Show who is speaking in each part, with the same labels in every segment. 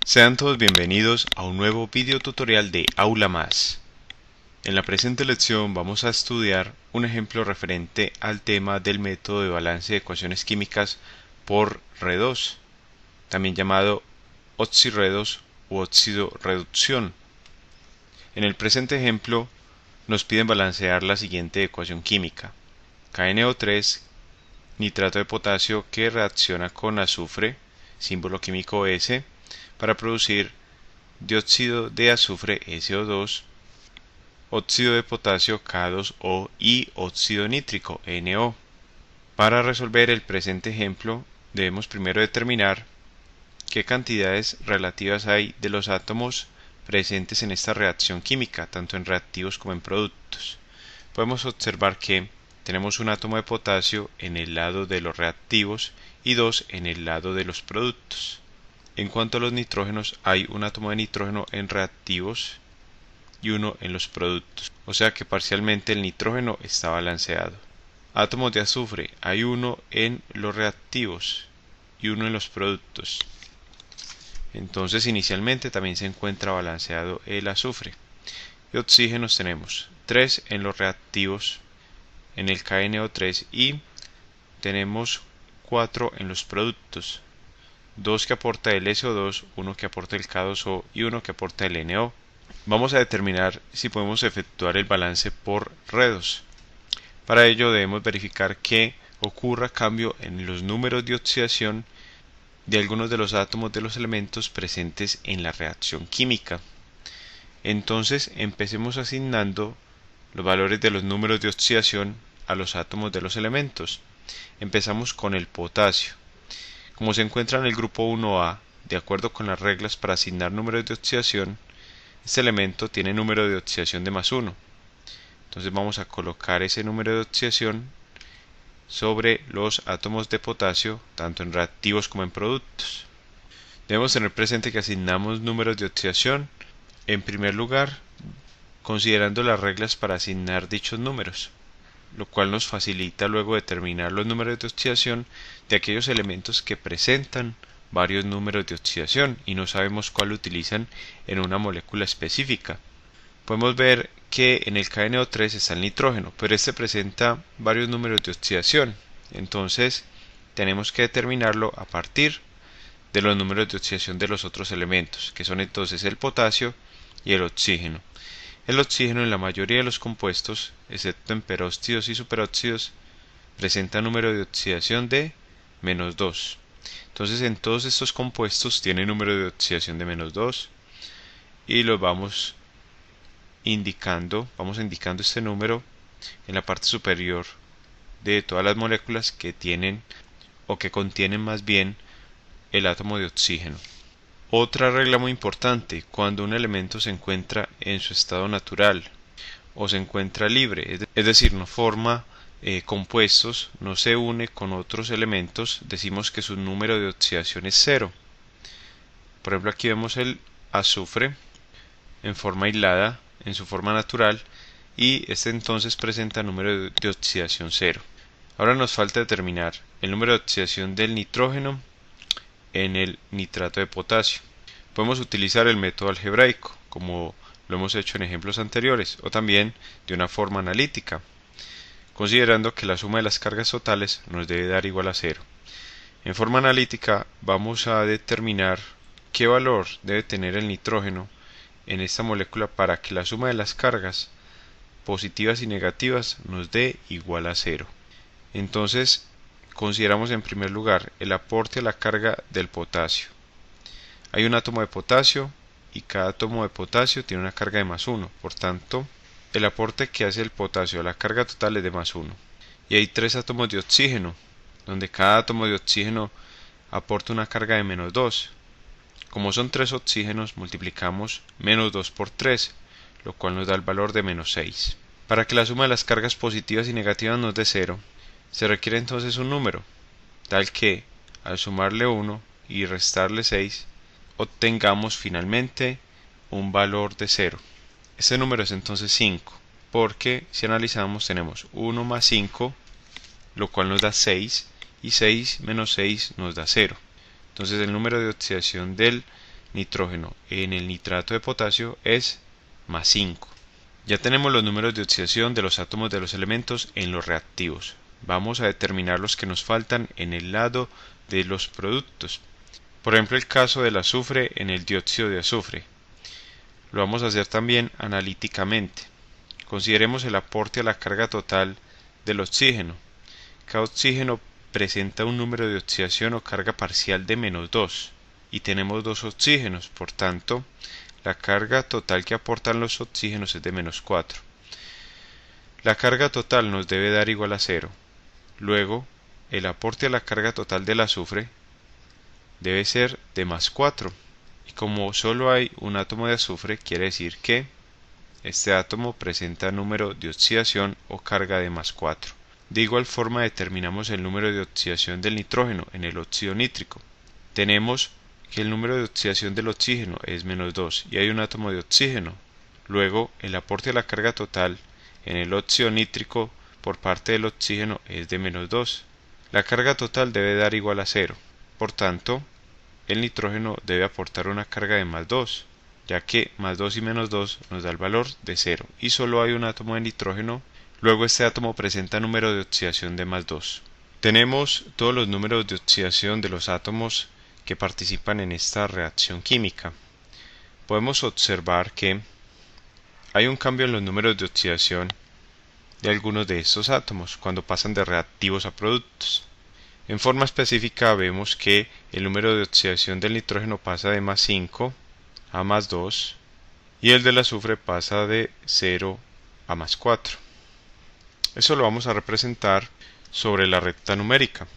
Speaker 1: Sean todos bienvenidos a un nuevo video tutorial de Aula Más. En la presente lección vamos a estudiar un ejemplo referente al tema del método de balance de ecuaciones químicas por redox, también llamado oxirredox u oxidorreducción. En el presente ejemplo nos piden balancear la siguiente ecuación química: KNO3, nitrato de potasio que reacciona con azufre, símbolo químico S, para producir dióxido de azufre SO2, óxido de potasio K2O y óxido nítrico NO. Para resolver el presente ejemplo debemos primero determinar qué cantidades relativas hay de los átomos presentes en esta reacción química, tanto en reactivos como en productos. Podemos observar que tenemos un átomo de potasio en el lado de los reactivos y dos en el lado de los productos. En cuanto a los nitrógenos, hay un átomo de nitrógeno en reactivos y uno en los productos, o sea que parcialmente el nitrógeno está balanceado. Átomos de azufre, hay uno en los reactivos y uno en los productos. Entonces inicialmente también se encuentra balanceado el azufre. Y oxígenos tenemos 3 en los reactivos en el KNO3 y tenemos 4 en los productos. 2 que aporta el SO2, 1 que aporta el K2O y 1 que aporta el NO. Vamos a determinar si podemos efectuar el balance por redox. Para ello debemos verificar que ocurra cambio en los números de oxidación de algunos de los átomos de los elementos presentes en la reacción química. Entonces empecemos asignando los valores de los números de oxidación a los átomos de los elementos. Empezamos con el potasio. Como se encuentra en el grupo 1A, de acuerdo con las reglas para asignar números de oxidación, este elemento tiene número de oxidación de +1. Entonces vamos a colocar ese número de oxidación sobre los átomos de potasio, tanto en reactivos como en productos. Debemos tener presente que asignamos números de oxidación, en primer lugar, considerando las reglas para asignar dichos números, lo cual nos facilita luego determinar los números de oxidación de aquellos elementos que presentan varios números de oxidación y no sabemos cuál utilizan en una molécula específica. Podemos ver que en el KNO3 está el nitrógeno, pero este presenta varios números de oxidación, entonces tenemos que determinarlo a partir de los números de oxidación de los otros elementos, que son entonces el potasio y el oxígeno. El oxígeno en la mayoría de los compuestos, excepto en peróxidos y superóxidos, presenta número de oxidación de -2. Entonces en todos estos compuestos tiene número de oxidación de -2 y los vamos indicando este número en la parte superior de todas las moléculas que tienen o que contienen más bien el átomo de oxígeno. Otra regla muy importante: cuando un elemento se encuentra en su estado natural o se encuentra libre, es decir, no forma compuestos, no se une con otros elementos, decimos que su número de oxidación es 0. Por ejemplo, aquí vemos el azufre en forma aislada, en su forma natural, y este entonces presenta número de oxidación 0. Ahora nos falta determinar el número de oxidación del nitrógeno en el nitrato de potasio. Podemos utilizar el método algebraico, como lo hemos hecho en ejemplos anteriores, o también de una forma analítica, considerando que la suma de las cargas totales nos debe dar igual a 0. En forma analítica vamos a determinar qué valor debe tener el nitrógeno en esta molécula para que la suma de las cargas positivas y negativas nos dé igual a 0. Entonces consideramos en primer lugar el aporte a la carga del potasio. Hay un átomo de potasio y cada átomo de potasio tiene una carga de +1, por tanto el aporte que hace el potasio a la carga total es de +1. Y hay 3 átomos de oxígeno, donde cada átomo de oxígeno aporta una carga de -2. Como son 3 oxígenos, multiplicamos -2 por 3, lo cual nos da el valor de -6. Para que la suma de las cargas positivas y negativas nos dé 0, se requiere entonces un número, tal que al sumarle 1 y restarle 6, obtengamos finalmente un valor de 0. Este número es entonces 5, porque si analizamos tenemos 1 más 5, lo cual nos da 6, y 6 menos 6 nos da 0. Entonces el número de oxidación del nitrógeno en el nitrato de potasio es más 5. Ya tenemos los números de oxidación de los átomos de los elementos en los reactivos. Vamos a determinar los que nos faltan en el lado de los productos. Por ejemplo, el caso del azufre en el dióxido de azufre. Lo vamos a hacer también analíticamente. Consideremos el aporte a la carga total del oxígeno. Cada oxígeno presenta un número de oxidación o carga parcial de -2 y tenemos dos oxígenos, por tanto, la carga total que aportan los oxígenos es de -4. La carga total nos debe dar igual a 0. Luego, el aporte a la carga total del azufre debe ser de +4. Y como solo hay un átomo de azufre, quiere decir que este átomo presenta número de oxidación o carga de +4. De igual forma determinamos el número de oxidación del nitrógeno en el óxido nítrico. Tenemos que el número de oxidación del oxígeno es -2 y hay un átomo de oxígeno. Luego, el aporte a la carga total en el óxido nítrico por parte del oxígeno es de -2. La carga total debe dar igual a 0. Por tanto, el nitrógeno debe aportar una carga de +2, ya que +2 y -2 nos da el valor de 0 y solo hay un átomo de nitrógeno. Luego este átomo presenta número de oxidación de +2. Tenemos todos los números de oxidación de los átomos que participan en esta reacción química. Podemos observar que hay un cambio en los números de oxidación de algunos de estos átomos cuando pasan de reactivos a productos. En forma específica vemos que el número de oxidación del nitrógeno pasa de +5 a +2 y el del azufre pasa de 0 a +4. Eso lo vamos a representar sobre la recta numérica.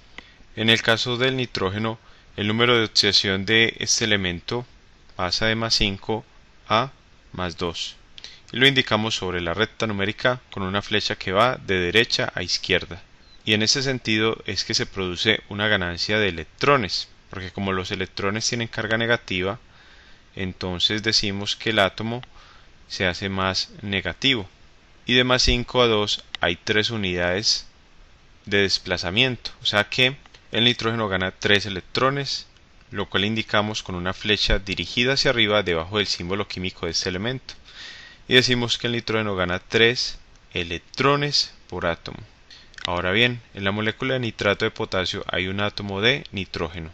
Speaker 1: En el caso del nitrógeno, el número de oxidación de este elemento pasa de +5 a +2. Y lo indicamos sobre la recta numérica con una flecha que va de derecha a izquierda. Y en ese sentido es que se produce una ganancia de electrones, porque como los electrones tienen carga negativa, entonces decimos que el átomo se hace más negativo. Y de +5 a 2 hay 3 unidades de desplazamiento, o sea que el nitrógeno gana 3 electrones, lo cual indicamos con una flecha dirigida hacia arriba debajo del símbolo químico de este elemento. Y decimos que el nitrógeno gana 3 electrones por átomo. Ahora bien, en la molécula de nitrato de potasio hay un átomo de nitrógeno.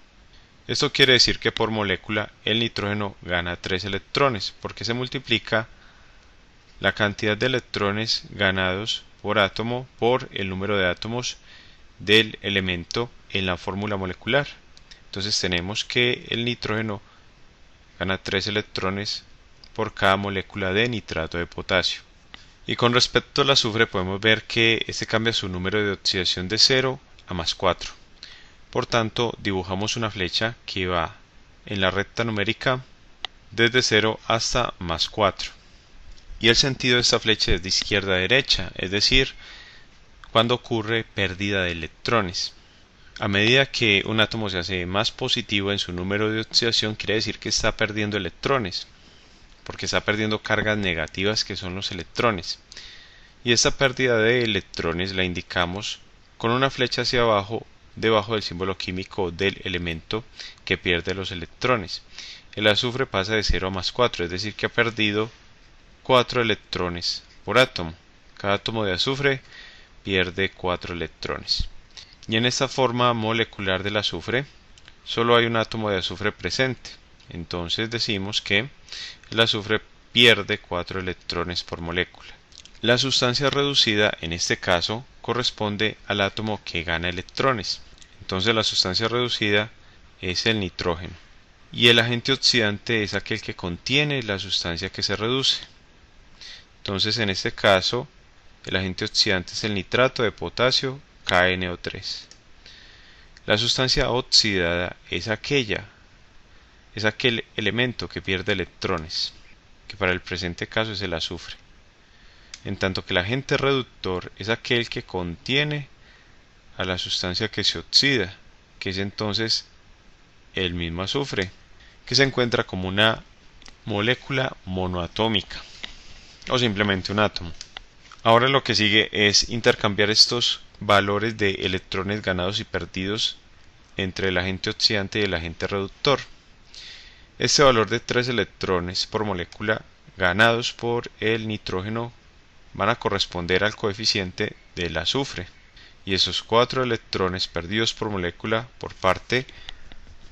Speaker 1: Esto quiere decir que por molécula el nitrógeno gana 3 electrones, porque se multiplica la cantidad de electrones ganados por átomo por el número de átomos del elemento en la fórmula molecular. Entonces tenemos que el nitrógeno gana 3 electrones por cada molécula de nitrato de potasio. Y con respecto al azufre podemos ver que este cambia su número de oxidación de 0 a +4. Por tanto, dibujamos una flecha que va en la recta numérica desde 0 hasta +4. Y el sentido de esta flecha es de izquierda a derecha, es decir, cuando ocurre pérdida de electrones. A medida que un átomo se hace más positivo en su número de oxidación, quiere decir que está perdiendo electrones, porque está perdiendo cargas negativas que son los electrones. Y esta pérdida de electrones la indicamos con una flecha hacia abajo, debajo del símbolo químico del elemento que pierde los electrones. El azufre pasa de 0 a +4, es decir, que ha perdido 4 electrones por átomo. Cada átomo de azufre pierde 4 electrones. Y en esta forma molecular del azufre solo hay un átomo de azufre presente. Entonces decimos que el azufre pierde 4 electrones por molécula. La sustancia reducida en este caso corresponde al átomo que gana electrones. Entonces la sustancia reducida es el nitrógeno. Y el agente oxidante es aquel que contiene la sustancia que se reduce. Entonces en este caso el agente oxidante es el nitrato de potasio KNO3. La sustancia oxidada es aquel elemento que pierde electrones, que para el presente caso es el azufre. En tanto que el agente reductor es aquel que contiene a la sustancia que se oxida, que es entonces el mismo azufre, que se encuentra como una molécula monoatómica o simplemente un átomo. Ahora lo que sigue es intercambiar estos valores de electrones ganados y perdidos entre el agente oxidante y el agente reductor. Este valor de 3 electrones por molécula ganados por el nitrógeno van a corresponder al coeficiente del azufre, y esos 4 electrones perdidos por molécula por parte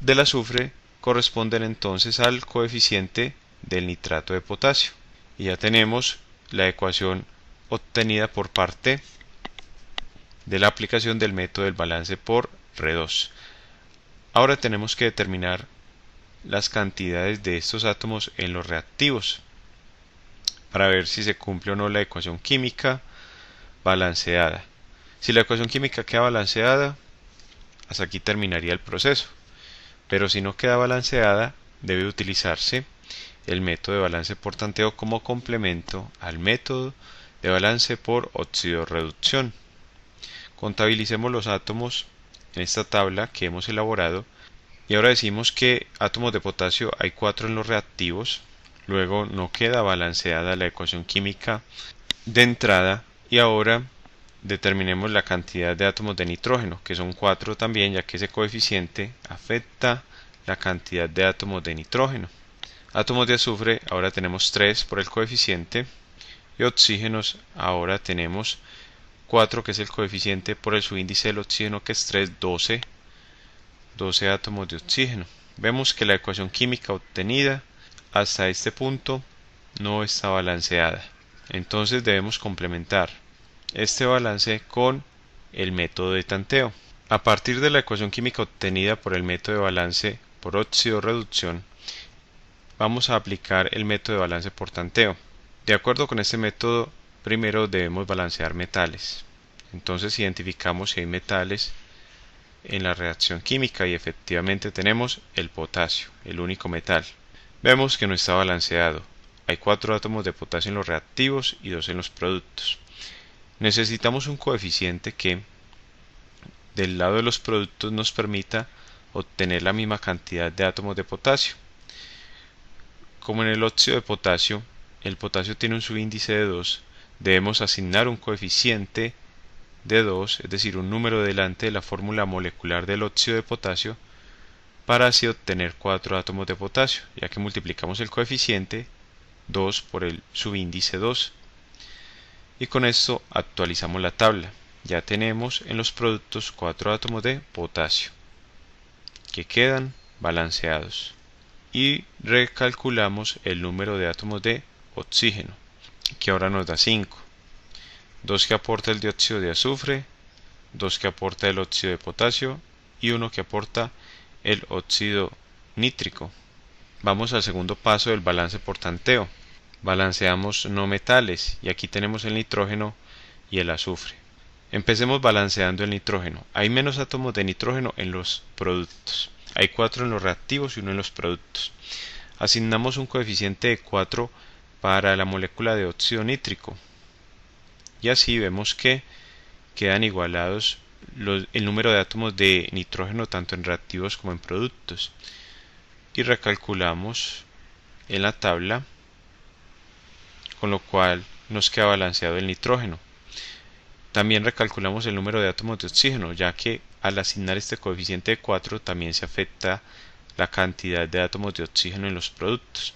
Speaker 1: del azufre corresponden entonces al coeficiente del nitrato de potasio. Y ya tenemos la ecuación obtenida por parte de la aplicación del método del balance por redox. Ahora tenemos que determinar las cantidades de estos átomos en los reactivos para ver si se cumple o no la ecuación química balanceada. Si la ecuación química queda balanceada, hasta aquí terminaría el proceso, pero si no queda balanceada, debe utilizarse el método de balance por tanteo como complemento al método de balance por oxidorreducción. Contabilicemos los átomos en esta tabla que hemos elaborado. Y ahora decimos que átomos de potasio hay 4 en los reactivos, luego no queda balanceada la ecuación química de entrada, y ahora determinemos la cantidad de átomos de nitrógeno, que son 4 también, ya que ese coeficiente afecta la cantidad de átomos de nitrógeno. Átomos de azufre ahora tenemos 3 por el coeficiente, y oxígenos ahora tenemos 4, que es el coeficiente por el subíndice del oxígeno, que es 3, 12 átomos de oxígeno. Vemos que la ecuación química obtenida hasta este punto no está balanceada. Entonces debemos complementar este balance con el método de tanteo. A partir de la ecuación química obtenida por el método de balance por oxidorreducción, vamos a aplicar el método de balance por tanteo. De acuerdo con este método, primero debemos balancear metales. Entonces identificamos si hay metales en la reacción química, y efectivamente tenemos el potasio, el único metal. Vemos que no está balanceado. Hay 4 átomos de potasio en los reactivos y 2 en los productos. Necesitamos un coeficiente que del lado de los productos nos permita obtener la misma cantidad de átomos de potasio. Como en el óxido de potasio, el potasio tiene un subíndice de 2, debemos asignar un coeficiente de 2, es decir, un número delante de la fórmula molecular del óxido de potasio, para así obtener 4 átomos de potasio, ya que multiplicamos el coeficiente 2 por el subíndice 2. Y con esto actualizamos la tabla. Ya tenemos en los productos 4 átomos de potasio, que quedan balanceados. Y recalculamos el número de átomos de oxígeno, que ahora nos da 5. 2 que aporta el dióxido de azufre, 2 que aporta el óxido de potasio y 1 que aporta el óxido nítrico. Vamos al segundo paso del balance por tanteo. Balanceamos no metales, y aquí tenemos el nitrógeno y el azufre. Empecemos balanceando el nitrógeno. Hay menos átomos de nitrógeno en los productos. Hay 4 en los reactivos y 1 en los productos. Asignamos un coeficiente de 4 para la molécula de óxido nítrico. Y así vemos que quedan igualados el número de átomos de nitrógeno tanto en reactivos como en productos. Y recalculamos en la tabla, con lo cual nos queda balanceado el nitrógeno. También recalculamos el número de átomos de oxígeno, ya que al asignar este coeficiente de 4 también se afecta la cantidad de átomos de oxígeno en los productos.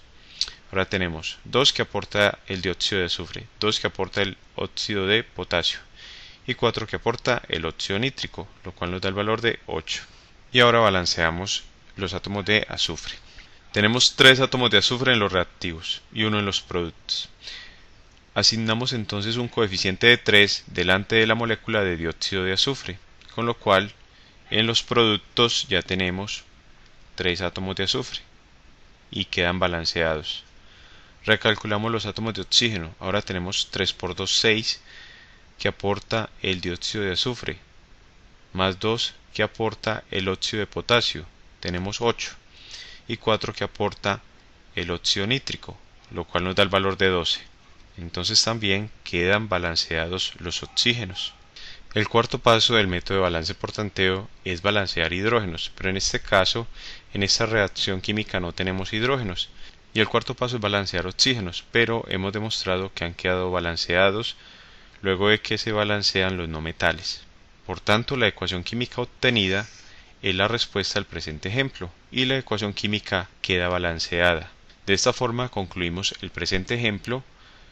Speaker 1: Ahora tenemos 2 que aporta el dióxido de azufre, 2 que aporta el óxido de potasio y 4 que aporta el óxido nítrico, lo cual nos da el valor de 8. Y ahora balanceamos los átomos de azufre. Tenemos 3 átomos de azufre en los reactivos y 1 en los productos. Asignamos entonces un coeficiente de 3 delante de la molécula de dióxido de azufre, con lo cual en los productos ya tenemos 3 átomos de azufre y quedan balanceados. Recalculamos los átomos de oxígeno. Ahora tenemos 3 por 2, 6, que aporta el dióxido de azufre, más 2 que aporta el óxido de potasio, tenemos 8, y 4 que aporta el óxido nítrico, lo cual nos da el valor de 12. Entonces también quedan balanceados los oxígenos. El cuarto paso del método de balance por tanteo es balancear hidrógenos, pero en este caso, en esta reacción química no tenemos hidrógenos. Y el cuarto paso es balancear oxígenos, pero hemos demostrado que han quedado balanceados luego de que se balancean los no metales. Por tanto, la ecuación química obtenida es la respuesta al presente ejemplo y la ecuación química queda balanceada. De esta forma concluimos el presente ejemplo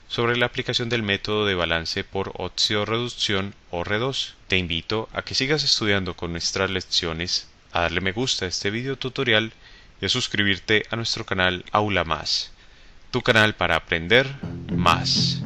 Speaker 1: sobre la aplicación del método de balance por óxido-reducción o R2. Te invito a que sigas estudiando con nuestras lecciones, a darle me gusta a este video tutorial y a suscribirte a nuestro canal Aula Más, tu canal para aprender más.